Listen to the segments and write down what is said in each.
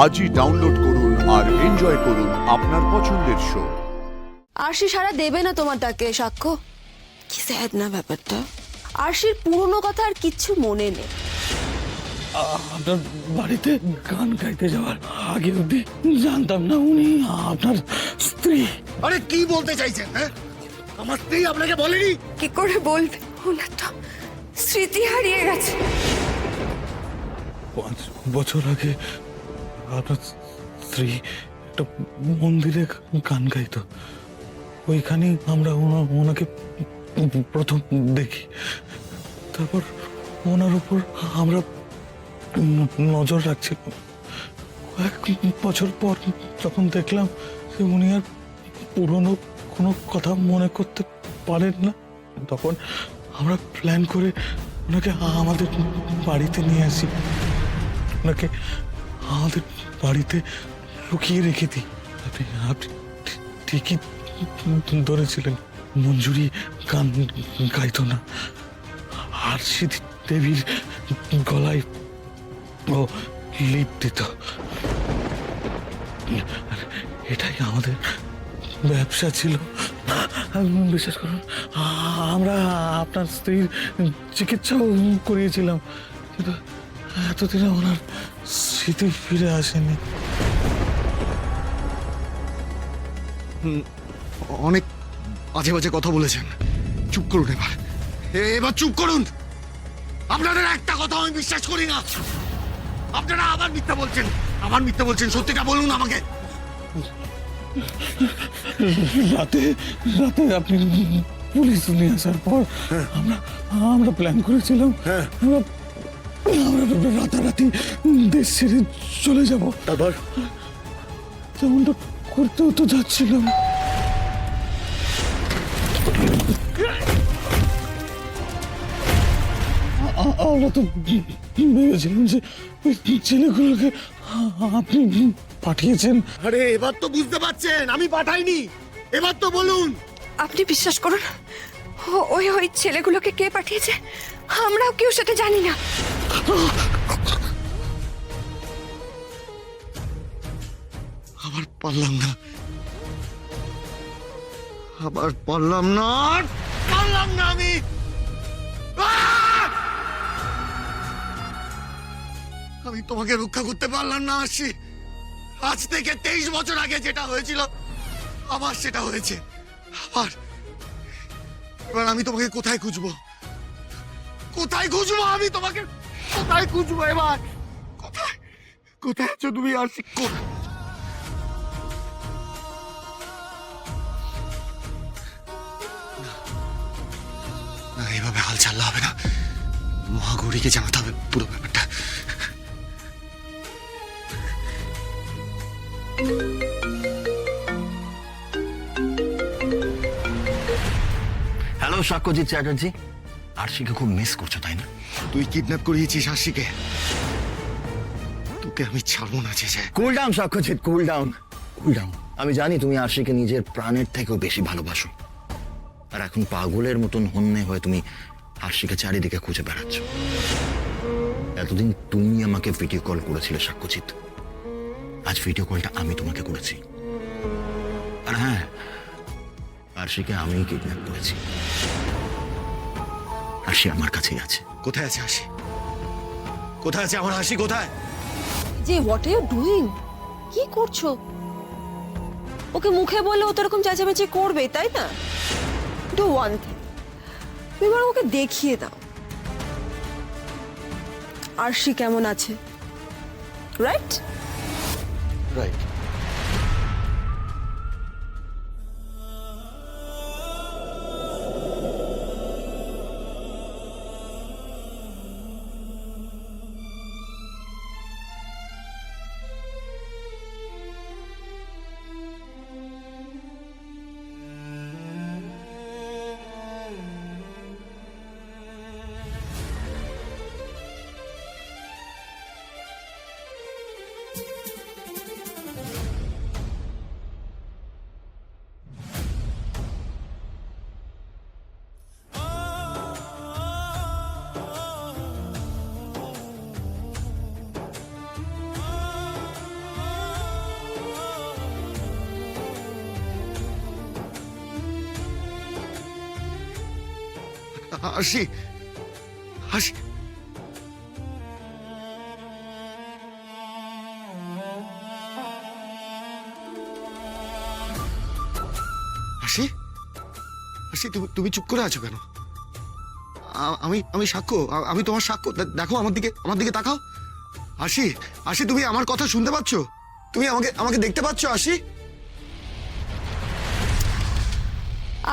আজই ডাউনলোড করুন আর এনজয় করুন আপনার পছন্দের শো। আরশি সারা দেবে না তোমারটাকে সাক্ষ্য। কি স্যাড না ব্যাপারটা। আরশির পুরনো কথা আর কিচ্ছু মনে নেই। আপনার বাড়িতে গান গাইতে যাওয়ার আগে অব্দি জানতাম না উনি আপনার স্ত্রী। আরে কি বলতে চাইছেন? হ্যাঁ, আমার স্ত্রী আপনাকে বলেনি? কি করে বলবে? ওনার তো স্মৃতি হারিয়ে গেছে। 5 বছর আগে আপনার স্ত্রী একটা মন্দিরে গান গাইতো। ওইখানেই আমরা ওনাকে প্রথম দেখি। তারপর ওনার উপর আমরা নজর রাখছিলাম। কয়েক বছর পর যখন দেখলাম যে উনি আর পুরনো কোনো কথা মনে করতে পারেন না, তখন আমরা প্ল্যান করে ওনাকে আমাদের বাড়িতে নিয়ে আসি। ওনাকে আমাদের বাড়িতে লুকিয়ে রেখে দিই। আপনি আপনি ঠিকই ধরেছিলেন, মঞ্জুরি গান গাইতো না, আরশি দেবীর গলায় ও লিপ দিত। আর এটাই আমাদের ব্যবসা ছিল। বিশ্বাস করুন, আমরা আপনার স্ত্রীর চিকিৎসাও করিয়েছিলাম, কিন্তু এতদিনে ওনার স্মৃতি ফিরে আসেনি। অনেক বাজে বাজে কথা বলেছেন। চুপ করুন এবার, এবার চুপ করুন। আপনাদের একটা কথা আমি বিশ্বাস করি না। আপনারা আবার মিথ্যা বলছেন, আবার মিথ্যা বলছেন। সত্যিটা বলুন আমাকে। রাতে রাতে আপনি পুলিশ নিয়ে আসার পর আমরা প্ল্যান করেছিলাম আমরা রাতারাতি দেশ ছেড়ে চলে যাব। তারপর তেমনটা করতেও তো যাচ্ছিলাম। আমরা তো ভেবেছিলাম যে ওই ছেলেগুলোকে আপনি পাঠিয়েছেন। আরে এবার তো বুঝতে পারছেন আমি পাঠাইনি। এবার তো বলুন। আপনি বিশ্বাস করুন, ওই ওই ছেলেগুলোকে কে পাঠিয়েছে আমরাও কেউ সেটা জানি না। আবার পারলাম না, আবার পারলাম না, পারলাম না আমি। আমি তোমাকে রক্ষা করতে পারলাম না আরশি। আজ থেকে 23 বছর আগে যেটা হয়েছিল আবার সেটা হয়েছে। আবার এবার আমি তোমাকে কোথায় খুঁজবো? কোথায় খুঁজবো আমি তোমাকে? কোথায় খুঁজবো এবার? কোথায় কোথায় আছো তুমি আরশি? না, এভাবে হাল ছাড়লে হবে না। মহাগৌরীকে জানাতে হবে পুরো ব্যাপারটা। হ্যালো সাক্ষ্যজিৎ চ্যাটার্জি, আরশিকে খুব মিস করছো তাই না? তুই কিডন্যাপ করিয়েছিস আরশিকে। তোকে আমি ছাড়বো না। Cool down Sakshyajit, cool down, cool down. আমি জানি তুমি আরশিকে নিজের প্রাণের থেকেও বেশি ভালোবাসো, আর এখন পাগলের মতন হন্যে হয়ে তুমি আরশিকে চারিদিকে খুঁজে বেড়াচ্ছ। এতদিন তুমি আমাকে ভিডিও কল করেছিলে সাক্ষ্যজিৎ, আজ ভিডিও কলটা আমি তোমাকে করেছি। আর হ্যাঁ, আরশিকে আমিই কিডন্যাপ করেছি। আরশি আমার কাছেই আছে। কোথায় আছে আরশি? কোথায় আছে আমার আরশি? কোথায়? যে হোয়াট আর ইউ ডুইং? কি করছো? ওকে মুখে বললে ও তো এরকম চেঁচামেচি করবে, তাই না? ডু ওয়ান থিং, তুমি বরং ওকে দেখিয়ে দাও আরশি কেমন আছে। Right right. আরশি, আরশি, আরশি, আরশি, তুমি চুপ করে আছো কেন? আমি সাক্ষ্য, আমি তোমার সাক্ষ্য। দেখো আমার দিকে তাকাও। আরশি, আরশি, তুমি আমার কথা শুনতে পাচ্ছ? তুমি আমাকে দেখতে পাচ্ছ আরশি?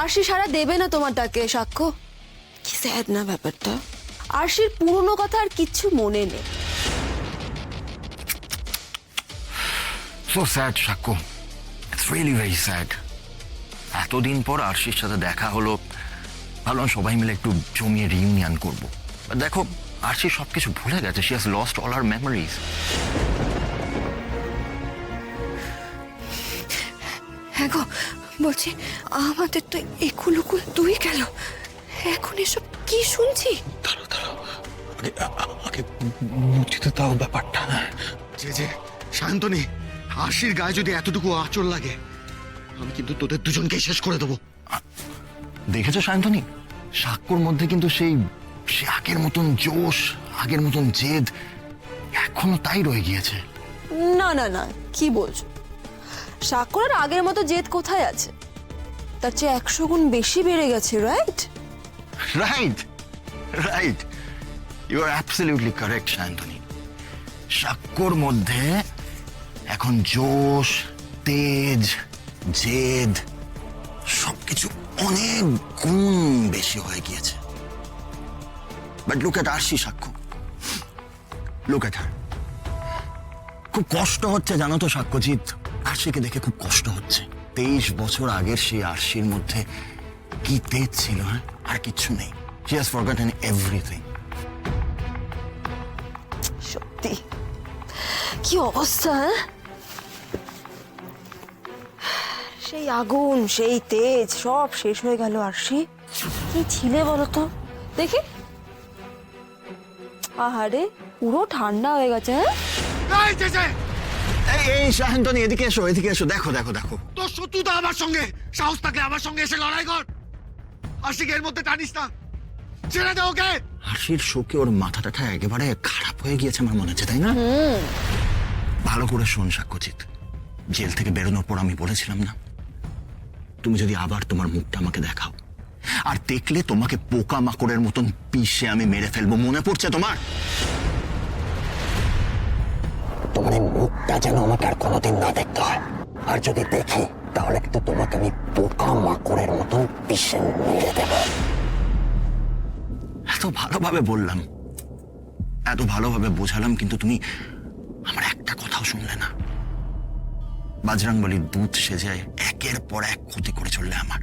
আরশি সারা দেবে না তোমার ডাকে সাক্ষ্য। কি স্যাড না ব্যাপারটা। আরশির পুরনো কথা আর কিচ্ছু মনে নেই। সো স্যাড সাক্ষ্য, ইটস রিয়েলি ভেরি স্যাড। এতদিন পর আরশির সাথে দেখা হলো, ভাবলাম সবাই মিলে একটু জমিয়ে রিইউনিয়ন করবো। দেখো আরশি সবকিছু ভুলে গেছে। She has lost all her memories. হ্যাঁ গো, বলছি আমাদের তো একুলুকুল দুই গেল, এখন এসব কি শুনছি? দাঁড়াও আগে মুছিতে দাও ব্যাপারটা। যে সায়ন্তনী, আরশির গায়ে যদি এতটুকু আঁচড় লাগে, আমি কিন্তু তোদের দুজনকে শেষ করে দেবো। দেখেছো সায়ন্তনী, সাক্ষ্যর মধ্যে কিন্তু সেই আগের মতন জোশ, আগের মতন জেদ এখনো তাই রয়ে গিয়েছে। না না না, কি বলছো? সাক্ষরের আগের মতো জেদ কোথায় আছে? তার চেয়ে 100 গুণ বেশি বেড়ে গেছে, right? Right right, you are absolutely correct Sayantani. সাক্ষ্যর মধ্যে এখন জোশ, তেজ, জেদ সবকিছু অনেক গুণ বেশি হয়ে গিয়েছে। বাট লুক এট আরশি সাক্ষ্য, লুক এট হার। খুব কষ্ট হচ্ছে জানো তো সাক্ষ্যজিৎ, আরশিকে দেখে খুব কষ্ট হচ্ছে। 23 বছর আগের সেই আরশির মধ্যে কি তেজ ছিল, হ্যাঁ? আর কিচ্ছু নেই। She has forgotten everything. সত্যি কি অবস্থা, হ্যাঁ? সেই আগুন, সেই তেজ সব শেষ হয়ে গেল। আরশি কি ছিলে বলো তো দেখি। আহারে পুরো ঠান্ডা হয়ে গেছে, হ্যাঁ? এই সায়ন্তনী, এদিকে এসো, এদিকে এসো। দেখো দেখো দেখো, তোর শত্রুতা আমার সঙ্গে, সাহস থাকলে আমার সঙ্গে এসে লড়াই কর। আরশিকে এর মধ্যে টানিস না, ছেড়ে দে ওকে। আরশির শোকে ওর মাথাটা একেবারে খারাপ হয়ে গিয়েছে আমার মনে হচ্ছে, তাই না? ভালো করে শোন সাক্ষ্যজিৎ, জেল থেকে বেরোনোর পর আমি বলেছিলাম না, তুমি যদি আবার তোমার মুখটা আমাকে দেখাও, আর দেখলে তোমাকে পোকা মাকড়ের মতন পিষে আমি মেরে ফেলবো, মনে পড়ছে তোমার? তোমার এই মুখটা যেন আমাকে আর কোনোদিন না দেখতে হয়, আর যদি দেখি তাহলে কিন্তু তোমাকে আমি পোকা মাকড়ের মতন পিষে মেরে দেব। এত ভালোভাবে বললাম, এত ভালোভাবে বোঝালাম, কিন্তু তুমি আমার একটা কথাও শুনলে না। বাজরাংবলির দুধ সেজে একের পর এক ক্ষতি করে চললে আমার।